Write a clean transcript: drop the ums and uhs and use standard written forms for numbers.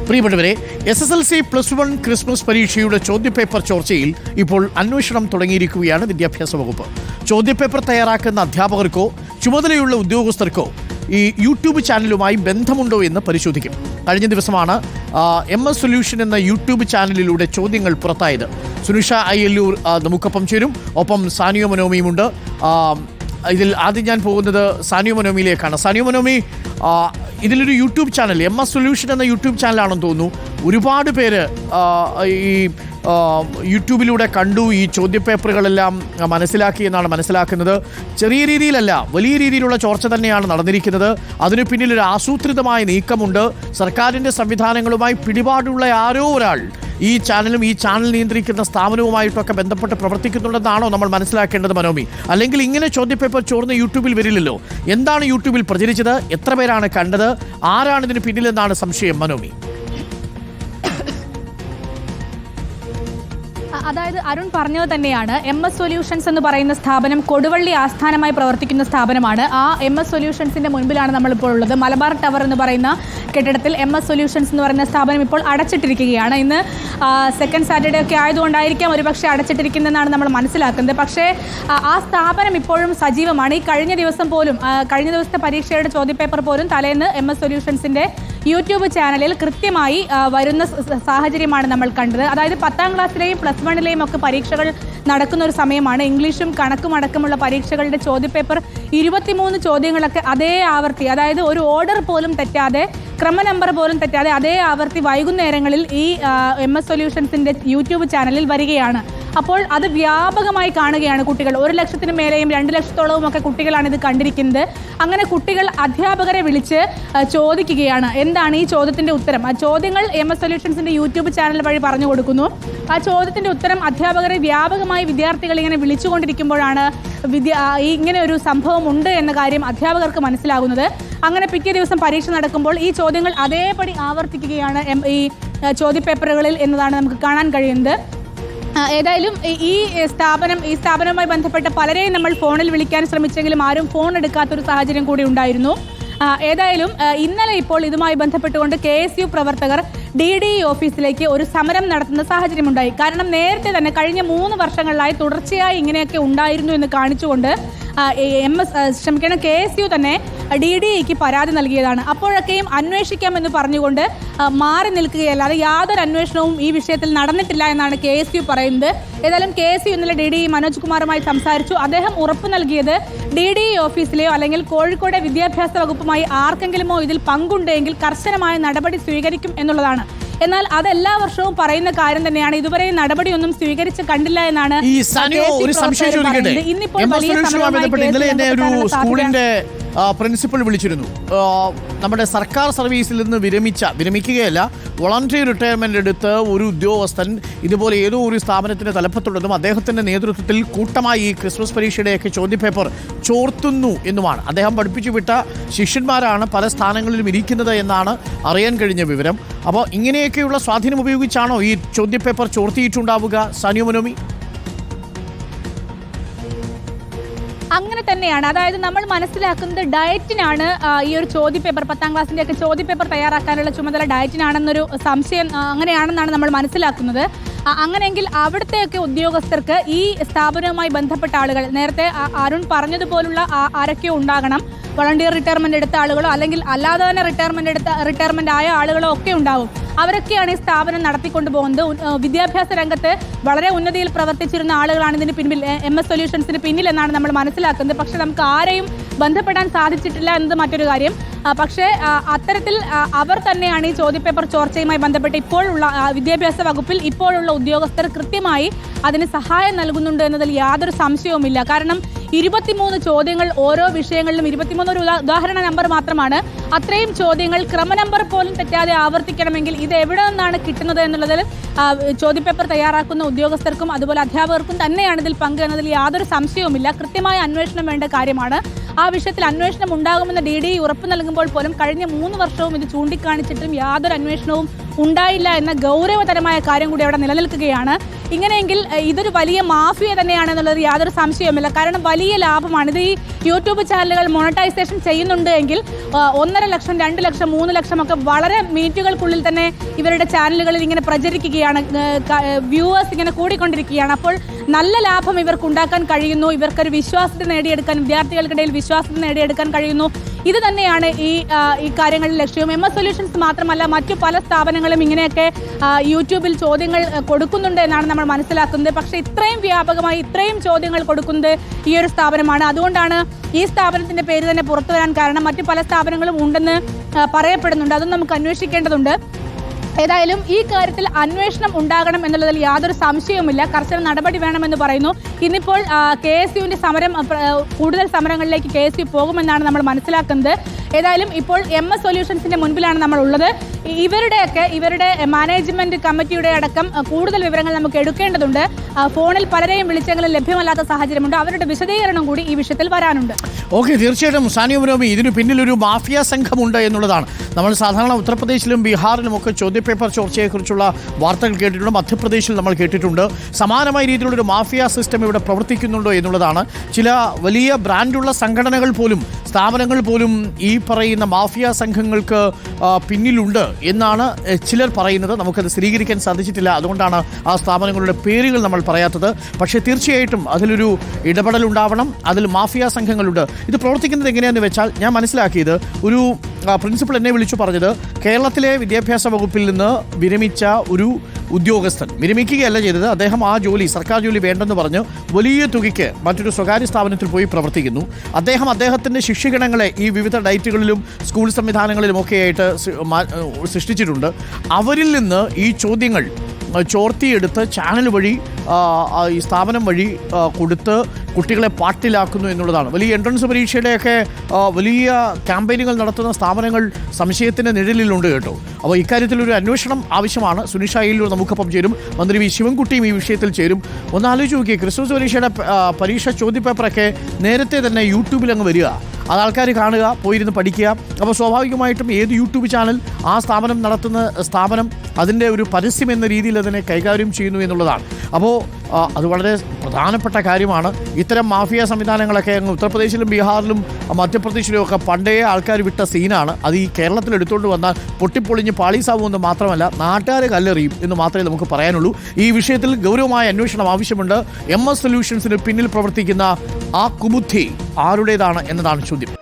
പ്രിയപ്പെട്ടവരെ, SSLC +1 Christmas പരീക്ഷയുടെ ചോദ്യപേപ്പർ ചോർച്ചയിൽ ഇപ്പോൾ അന്വേഷണം തുടങ്ങിയിരിക്കുകയാണ് വിദ്യാഭ്യാസ വകുപ്പ്. ചോദ്യപേപ്പർ തയ്യാറാക്കുന്ന അധ്യാപകർക്കോ ചുമതലയുള്ള ഉദ്യോഗസ്ഥർക്കോ ഈ യൂട്യൂബ് ചാനലുമായി ബന്ധമുണ്ടോ എന്ന് പരിശോധിക്കും. കഴിഞ്ഞ ദിവസമാണ് MS സൊല്യൂഷൻ എന്ന യൂട്യൂബ് ചാനലിലൂടെ ചോദ്യങ്ങൾ പുറത്തായത്. സുനിഷ അയ്യല്ലൂർ നമുക്കൊപ്പം ചേരും, ഒപ്പം സാനിയോ മനോമിയുമുണ്ട്. ഇതിൽ ആദ്യം ഞാൻ പോകുന്നത് സാനിയോ മനോമിയിലേക്കാണ്. സാനിയോ മനോമി, ഇതിലൊരു യൂട്യൂബ് ചാനൽ MS സൊല്യൂഷൻ എന്ന യൂട്യൂബ് ചാനലാണെന്ന് തോന്നുന്നു. ഒരുപാട് പേര് ഈ യൂട്യൂബിലൂടെ കണ്ടു, ഈ ചോദ്യപേപ്പറുകളെല്ലാം മനസ്സിലാക്കി എന്നാണ് മനസ്സിലാക്കുന്നത്. ചെറിയ രീതിയിലല്ല, വലിയ രീതിയിലുള്ള ചോർച്ച തന്നെയാണ് നടന്നിരിക്കുന്നത്. അതിനു പിന്നിലൊരു ആസൂത്രിതമായ നീക്കമുണ്ട്. സർക്കാരിൻ്റെ സംവിധാനങ്ങളുമായി പിടിപാടുള്ള ആരോ ഒരാൾ ഈ ചാനലും ഈ ചാനൽ നിയന്ത്രിക്കുന്ന സ്ഥാപനവുമായിട്ടൊക്കെ ബന്ധപ്പെട്ട് പ്രവർത്തിക്കുന്നുണ്ടെന്നാണോ നമ്മൾ മനസ്സിലാക്കേണ്ടത് മനോമി? അല്ലെങ്കിൽ ഇങ്ങനെ ചോദ്യപേപ്പർ ചോർന്ന് യൂട്യൂബിൽ വരില്ലല്ലോ. എന്താണ് യൂട്യൂബിൽ പ്രചരിച്ചത്? എത്ര പേരാണ് കണ്ടത്? ആരാണ് ഇതിന് പിന്നിലെന്നാണ് സംശയം മനോമി? അതായത് അരുൺ പറഞ്ഞത് തന്നെയാണ്. MS സൊല്യൂഷൻസ് എന്ന് പറയുന്ന സ്ഥാപനം കൊടുവള്ളി ആസ്ഥാനമായി പ്രവർത്തിക്കുന്ന സ്ഥാപനമാണ്. ആ MS സൊല്യൂഷൻസിന്റെ മുൻപിലാണ് നമ്മളിപ്പോൾ ഉള്ളത്. മലബാർ ടവർ എന്ന് പറയുന്ന കെട്ടിടത്തിൽ MS സൊല്യൂഷൻസ് എന്ന് പറയുന്ന സ്ഥാപനം ഇപ്പോൾ അടച്ചിട്ടിരിക്കുകയാണ്. ഇന്ന് സെക്കൻഡ് സാറ്റർഡേ ഒക്കെ ആയതുകൊണ്ടായിരിക്കാം ഒരുപക്ഷെ അടച്ചിട്ടിരിക്കുന്നതെന്നാണ് നമ്മൾ മനസ്സിലാക്കുന്നത്. പക്ഷേ ആ സ്ഥാപനം ഇപ്പോഴും സജീവമാണ്. ഈ കഴിഞ്ഞ ദിവസത്തെ പരീക്ഷയുടെ ചോദ്യപേപ്പർ പോലും തലേന്ന് MS സൊല്യൂഷൻസിന്റെ യൂട്യൂബ് ചാനലിൽ കൃത്യമായി വരുന്ന സാഹചര്യമാണ് നമ്മൾ കണ്ടത്. അതായത് 10ാം ക്ലാസ്സിലെയും +1ലെയും ഒക്കെ പരീക്ഷകൾ നടക്കുന്ന ഒരു സമയമാണ്. ഇംഗ്ലീഷും കണക്കും അടക്കമുള്ള പരീക്ഷകളുടെ ചോദ്യപേപ്പർ 23 ചോദ്യങ്ങളൊക്കെ അതേ ആവർത്തി, അതായത് ഒരു ഓർഡർ പോലും തെറ്റാതെ, ക്രമ നമ്പർ പോലും തെറ്റാതെ അതേ ആവർത്തി വൈകുന്നേരങ്ങളിൽ ഈ MS സൊല്യൂഷൻസിൻ്റെ യൂട്യൂബ് ചാനലിൽ വരികയാണ്. അപ്പോൾ അത് വ്യാപകമായി കാണുകയാണ് കുട്ടികൾ. 1 ലക്ഷത്തിന് മേലെയും 2 ലക്ഷത്തോളവും ഒക്കെ കുട്ടികളാണ് ഇത് കണ്ടിരിക്കുന്നത്. അങ്ങനെ കുട്ടികൾ അധ്യാപകരെ വിളിച്ച് ചോദിക്കുകയാണ് എന്താണ് ഈ ചോദ്യത്തിൻ്റെ ഉത്തരം. ആ ചോദ്യങ്ങൾ MS സൊല്യൂഷൻസിൻ്റെ യൂട്യൂബ് ചാനൽ വഴി പറഞ്ഞു കൊടുക്കുന്നു. ആ ചോദ്യത്തിൻ്റെ ഉത്തരം അധ്യാപകരെ വ്യാപകമായി വിദ്യാർത്ഥികൾ ഇങ്ങനെ വിളിച്ചുകൊണ്ടിരിക്കുമ്പോഴാണ് ഇങ്ങനെ ഒരു സംഭവം ഉണ്ട് എന്ന കാര്യം അധ്യാപകർക്ക് മനസ്സിലാകുന്നത്. അങ്ങനെ പിറ്റേ ദിവസം പരീക്ഷ നടക്കുമ്പോൾ ഈ ചോദ്യങ്ങൾ അതേപടി ആവർത്തിക്കുകയാണ് ഈ ചോദ്യപേപ്പറുകളിൽ എന്നതാണ് നമുക്ക് കാണാൻ കഴിയുന്നത്. ഏതായാലും ഈ സ്ഥാപനവുമായി ബന്ധപ്പെട്ട പലരെയും നമ്മൾ ഫോണിൽ വിളിക്കാൻ ശ്രമിച്ചെങ്കിലും ആരും ഫോൺ എടുക്കാത്തൊരു സാഹചര്യം കൂടി ഉണ്ടായിരുന്നു. ഏതായാലും ഇന്നലെ ഇപ്പോൾ ഇതുമായി ബന്ധപ്പെട്ടുകൊണ്ട് KSU പ്രവർത്തകർ DDE ഓഫീസിലേക്ക് ഒരു സമരം നടത്തുന്ന സാഹചര്യമുണ്ടായി. കാരണം നേരത്തെ തന്നെ കഴിഞ്ഞ 3 വർഷങ്ങളിലായി തുടർച്ചയായി ഇങ്ങനെയൊക്കെ ഉണ്ടായിരുന്നു എന്ന് കാണിച്ചുകൊണ്ട് KSU തന്നെ DDEക്ക് പരാതി നൽകിയതാണ്. അപ്പോഴൊക്കെയും അന്വേഷിക്കാമെന്ന് പറഞ്ഞുകൊണ്ട് മാറി നിൽക്കുകയല്ലാതെ യാതൊരു അന്വേഷണവും ഈ വിഷയത്തിൽ നടന്നിട്ടില്ല എന്നാണ് KSU പറയുന്നത്. ഏതായാലും KSU ഇന്നലെ DDE മനോജ് കുമാറുമായി സംസാരിച്ചു. അദ്ദേഹം ഉറപ്പു നൽകിയത് DDE ഓഫീസിലെയോ അല്ലെങ്കിൽ കോഴിക്കോട് വിദ്യാഭ്യാസ വകുപ്പുമായി ആർക്കെങ്കിലുമോ ഇതിൽ പങ്കുണ്ടെങ്കിൽ കർശനമായ നടപടി സ്വീകരിക്കും എന്നുള്ളതാണ്. എന്നാൽ അത് എല്ലാ വർഷവും പറയുന്ന കാര്യം തന്നെയാണ്. ഇതുവരെ നടപടിയൊന്നും സ്വീകരിച്ച് കണ്ടില്ല എന്നാണ്. സ്കൂളിന്റെ പ്രിൻസിപ്പൽ വിളിച്ചിരുന്നു. നമ്മുടെ സർക്കാർ സർവീസിൽ നിന്ന് വിരമിക്കുകയല്ല, വോളണ്ടറി റിട്ടയർമെന്റ് എടുത്ത് ഒരു ഉദ്യോഗസ്ഥൻ ഇതുപോലെ ഏതോ ഒരു സ്ഥാപനത്തിന്റെ തലപ്പത്തുള്ളതും അദ്ദേഹത്തിന്റെ നേതൃത്വത്തിൽ കൂട്ടമായി ഈ ക്രിസ്മസ് പരീക്ഷയുടെയൊക്കെ ചോദ്യപേപ്പർ ചോർത്തുന്നു എന്നുമാണ്. അദ്ദേഹം പഠിപ്പിച്ചു വിട്ട ശിഷ്യന്മാരാണ് പല സ്ഥാനങ്ങളിലും ഇരിക്കുന്നത് എന്നാണ് അറിയാൻ കഴിഞ്ഞ വിവരം. അപ്പോൾ ഇങ്ങനെയൊക്കെയുള്ള സ്വാധീനം ഉപയോഗിച്ചാണോ ഈ ചോദ്യപേപ്പർ ചോർത്തിയിട്ടുണ്ടാവുക സാനിയോ മനോമി? അങ്ങനെ തന്നെയാണ്. അതായത് നമ്മൾ മനസ്സിലാക്കുന്നത് ഡയറ്റിനാണ് ഈ ഒരു ചോദ്യപേപ്പർ, 10ാം ക്ലാസ്സിൻ്റെ ഒക്കെ ചോദ്യപേപ്പർ തയ്യാറാക്കാനുള്ള ചുമതല ഡയറ്റിനാണെന്നൊരു സംശയം അങ്ങനെയാണെന്നാണ് നമ്മൾ മനസ്സിലാക്കുന്നത്. അങ്ങനെയെങ്കിൽ അവിടുത്തെയൊക്കെ ഉദ്യോഗസ്ഥർക്ക് ഈ സ്ഥാപനവുമായി ബന്ധപ്പെട്ട ആളുകൾ, നേരത്തെ അരുൺ പറഞ്ഞതുപോലുള്ള ആരൊക്കെയോ ഉണ്ടാകണം. വളണ്ടിയർ റിട്ടയർമെന്റ് എടുത്ത ആളുകളോ അല്ലെങ്കിൽ അല്ലാതെ തന്നെ റിട്ടയർമെന്റ് ആയ ആളുകളോ ഒക്കെ ഉണ്ടാവും. അവരൊക്കെയാണ് ഈ സ്ഥാപനം നടത്തിക്കൊണ്ടു പോകുന്നത്. വിദ്യാഭ്യാസ രംഗത്ത് വളരെ ഉന്നതിയിൽ പ്രവർത്തിച്ചിരുന്ന ആളുകളാണ് ഇതിന് പിന്നിൽ, MS സൊല്യൂഷൻസിന് പിന്നിൽ എന്നാണ് നമ്മൾ മനസ്സിലാക്കുന്നത്. പക്ഷെ നമുക്ക് ആരെയും ബന്ധപ്പെടാൻ സാധിച്ചിട്ടില്ല എന്നത് മറ്റൊരു കാര്യം. പക്ഷേ അത്തരത്തിൽ അവർ തന്നെയാണ് ഈ ചോദ്യപേപ്പർ ചോർച്ചയുമായി ബന്ധപ്പെട്ട് ഇപ്പോഴുള്ള വിദ്യാഭ്യാസ വകുപ്പിൽ ഇപ്പോഴുള്ള ഉദ്യോഗസ്ഥർ കൃത്യമായി അതിന് സഹായം നൽകുന്നുണ്ട് എന്നതിൽ യാതൊരു സംശയവുമില്ല. കാരണം 23 ചോദ്യങ്ങൾ ഓരോ വിഷയങ്ങളിലും, 23 ഒരു ഉദാഹരണ നമ്പർ മാത്രമാണ്. അത്രയും ചോദ്യങ്ങൾ ക്രമ നമ്പർ പോലും തെറ്റാതെ ആവർത്തിക്കണമെങ്കിൽ ഇത് എവിടെ നിന്നാണ് കിട്ടുന്നത് എന്നുള്ളതിൽ ചോദ്യപേപ്പർ തയ്യാറാക്കുന്ന ഉദ്യോഗസ്ഥർക്കും അതുപോലെ അധ്യാപകർക്കും തന്നെയാണ് ഇതിൽ പങ്ക് എന്നതിൽ യാതൊരു സംശയവുമില്ല. കൃത്യമായ അന്വേഷണം വേണ്ട കാര്യമാണ്. ആ വിഷയത്തിൽ അന്വേഷണം ഉണ്ടാകുമെന്ന് DDE ഉറപ്പ് നൽകുമ്പോൾ പോലും കഴിഞ്ഞ 3 വർഷവും ഇത് ചൂണ്ടിക്കാണിച്ചിട്ടും യാതൊരു അന്വേഷണവും ഉണ്ടായില്ല എന്ന ഗൗരവതരമായ കാര്യം കൂടി അവിടെ നിലനിൽക്കുകയാണ്. ഇങ്ങനെയെങ്കിൽ ഇതൊരു വലിയ മാഫിയ തന്നെയാണെന്നുള്ളത് യാതൊരു സംശയവുമില്ല. കാരണം വലിയ ലാഭമാണ് ഇത്. ഈ യൂട്യൂബ് ചാനലുകൾ മോണറ്റൈസേഷൻ ചെയ്യുന്നുണ്ട് എങ്കിൽ 1.5 ലക്ഷം 2 ലക്ഷം 3 ലക്ഷം ഒക്കെ വളരെ മിനിറ്റുകൾക്കുള്ളിൽ തന്നെ ഇവരുടെ ചാനലുകളിൽ ഇങ്ങനെ പ്രചരിക്കുകയാണ്, വ്യൂവേഴ്സ് ഇങ്ങനെ കൂടിക്കൊണ്ടിരിക്കുകയാണ്. അപ്പോൾ നല്ല ലാഭം ഇവർക്ക് ഉണ്ടാക്കാൻ കഴിയുന്നു, ഇവർക്കൊരു വിശ്വാസത്തെ നേടിയെടുക്കാൻ, വിദ്യാർത്ഥികൾക്കിടയിൽ വിശ്വാസത്തെ നേടിയെടുക്കാൻ കഴിയുന്നു. ഇത് തന്നെയാണ് ഈ കാര്യങ്ങളിൽ ലക്ഷ്യവും. MS സൊല്യൂഷൻസ് മാത്രമല്ല, മറ്റു പല സ്ഥാപനങ്ങളും ഇങ്ങനെയൊക്കെ യൂട്യൂബിൽ ചോദ്യങ്ങൾ കൊടുക്കുന്നുണ്ട് എന്നാണ് നമ്മൾ മനസ്സിലാക്കുന്നത്. പക്ഷേ ഇത്രയും വ്യാപകമായി ഇത്രയും ചോദ്യങ്ങൾ കൊടുക്കുന്നത് ഈ ഒരു സ്ഥാപനമാണ്. അതുകൊണ്ടാണ് ഈ സ്ഥാപനത്തിന്റെ പേര് തന്നെ പുറത്തു വരാൻ കാരണം. മറ്റു പല സ്ഥാപനങ്ങളും ഉണ്ടെന്ന് പറയപ്പെടുന്നുണ്ട്, അതും നമുക്ക് അന്വേഷിക്കേണ്ടതുണ്ട്. ഏതായാലും ഈ കാര്യത്തിൽ അന്വേഷണം ഉണ്ടാകണം എന്നുള്ളതിൽ യാതൊരു സംശയവുമില്ല. കർശന നടപടി വേണമെന്ന് പറയുന്നു. ഇന്നിപ്പോൾ KSUവിന്റെ സമരം, കൂടുതൽ സമരങ്ങളിലേക്ക് KSU പോകുമെന്നാണ് നമ്മൾ മനസ്സിലാക്കുന്നത്. ഏതായാലും ഇപ്പോൾ MS സൊല്യൂഷൻസിന്റെ മുൻപിലാണ് നമ്മൾ ഉള്ളത്. ഇവരുടെ മാനേജ്മെന്റ് കമ്മിറ്റിയുടെ അടക്കം കൂടുതൽ വിവരങ്ങൾ നമുക്ക് എടുക്കേണ്ടതുണ്ട്. ഫോണിൽ പലരെയും വിളിച്ചെങ്കിലും ലഭ്യമല്ലാത്ത സാഹചര്യമുണ്ട്. അവരുടെ വിശദീകരണം കൂടി ഈ വിഷയത്തിൽ വരാനുണ്ട്. ഓക്കെ, തീർച്ചയായിട്ടും സാനിയ മുനോമി, ഇതിന് പിന്നിലൊരു മാഫിയ സംഘമുണ്ട് എന്നുള്ളതാണ്. നമ്മൾ സാധാരണ ഉത്തർപ്രദേശിലും ബീഹാറിലും ഒക്കെ ചോദ്യപേപ്പർ ചോർച്ചയെക്കുറിച്ചുള്ള വാർത്തകൾ കേട്ടിട്ടുണ്ട്. മധ്യപ്രദേശിൽ നമ്മൾ കേട്ടിട്ടുണ്ട്. സമാനമായ രീതിയിലുള്ളൊരു മാഫിയ സിസ്റ്റം ഇവിടെ പ്രവർത്തിക്കുന്നുണ്ടോ എന്നുള്ളതാണ്. ചില വലിയ ബ്രാൻഡുള്ള സംഘടനകൾ പോലും, സ്ഥാപനങ്ങൾ പോലും ഈ പറയുന്ന മാഫിയ സംഘങ്ങൾക്ക് പിന്നിലുണ്ട് എന്നാണ് ചിലർ പറയുന്നത്. നമുക്കത് സ്ഥിരീകരിക്കാൻ സാധിച്ചിട്ടില്ല. അതുകൊണ്ടാണ് ആ സ്ഥാപനങ്ങളുടെ പേരുകൾ നമ്മൾ പറയാത്തത്. പക്ഷേ തീർച്ചയായിട്ടും അതിലൊരു ഇടപെടൽ ഉണ്ടാവണം. അതിൽ മാഫിയ സംഘങ്ങളുണ്ട്. ഇത് പ്രവർത്തിക്കുന്നത് എങ്ങനെയാണെന്ന് വെച്ചാൽ, ഞാൻ മനസ്സിലാക്കിയത്, ഒരു പ്രിൻസിപ്പൽ എന്നെ വിളിച്ചു പറഞ്ഞത്, കേരളത്തിലെ വിദ്യാഭ്യാസ വകുപ്പിൽ നിന്ന് വിരമിച്ച ഒരു ഉദ്യോഗസ്ഥൻ വിരമിക്കുകയല്ല ചെയ്തത്. അദ്ദേഹം ആ ജോലി, സർക്കാർ ജോലി വേണ്ടെന്ന് പറഞ്ഞ് വലിയ തുകയ്ക്ക് മറ്റൊരു സ്വകാര്യ സ്ഥാപനത്തിൽ പോയി പ്രവർത്തിക്കുന്നു. അദ്ദേഹത്തിൻ്റെ ശിഷ്യഗണങ്ങളെ ഈ വിവിധ ഡയറ്റുകളിലും സ്കൂൾ സംവിധാനങ്ങളിലുമൊക്കെയായിട്ട് സൃഷ്ടിച്ചിട്ടുണ്ട്. അവരിൽ നിന്ന് ഈ ചോദ്യങ്ങൾ ചോർത്തിയെടുത്ത് ചാനൽ വഴി, ഈ സ്ഥാപനം വഴി കൊടുത്ത് കുട്ടികളെ പാട്ടിലാക്കുന്നു എന്നുള്ളതാണ്. വലിയ എൻട്രൻസ് പരീക്ഷയുടെയൊക്കെ വലിയ ക്യാമ്പയിനുകൾ നടത്തുന്ന സ്ഥാപനങ്ങൾ സംശയത്തിൻ്റെ നിഴലിലുണ്ട് കേട്ടോ. അപ്പോൾ ഇക്കാര്യത്തിലൊരു അന്വേഷണം ആവശ്യമാണ്. സുനിഷ അയ്യല്ലൂർ നമുക്കൊപ്പം ചേരും, മന്ത്രി വി ശിവൻകുട്ടിയും ഈ വിഷയത്തിൽ ചേരും. ഒന്ന് ആലോചിച്ച് നോക്കിയേ, ക്രിസ്മസ് പരീക്ഷയുടെ പരീക്ഷ ചോദ്യപേപ്പറൊക്കെ നേരത്തെ തന്നെ യൂട്യൂബിൽ അങ്ങ് വരിക, അത് ആൾക്കാർ കാണുക, പോയിരുന്ന് പഠിക്കുക. അപ്പോൾ സ്വാഭാവികമായിട്ടും ഏത് യൂട്യൂബ് ചാനൽ ആ സ്ഥാപനം നടത്തുന്ന സ്ഥാപനം അതിൻ്റെ ഒരു പരസ്യം എന്ന രീതിയിൽ അതിനെ കൈകാര്യം ചെയ്യുന്നു എന്നുള്ളതാണ്. അപ്പോൾ അത് വളരെ പ്രധാനപ്പെട്ട കാര്യമാണ്. ഇത്തരം മാഫിയ സംവിധാനങ്ങളൊക്കെ അങ്ങ് ഉത്തർപ്രദേശിലും ബീഹാറിലും മധ്യപ്രദേശിലും ഒക്കെ പണ്ടേ ആൾക്കാർ വിട്ട സീനാണ്. അത് ഈ കേരളത്തിൽ എടുത്തുകൊണ്ട് വന്നാൽ പൊട്ടിപ്പൊളിഞ്ഞ് പാളീസാവുമെന്ന് മാത്രമല്ല, നാട്ടുകാരെ കല്ലെറിയും എന്ന് മാത്രമേ നമുക്ക് പറയാനുള്ളൂ. ഈ വിഷയത്തിൽ ഗൗരവമായ അന്വേഷണം ആവശ്യമുണ്ട്. MS സൊല്യൂഷൻസിന് പിന്നിൽ പ്രവർത്തിക്കുന്ന ആ കുബുദ്ധി ആരുടേതാണ് എന്നതാണ് ചോദ്യം.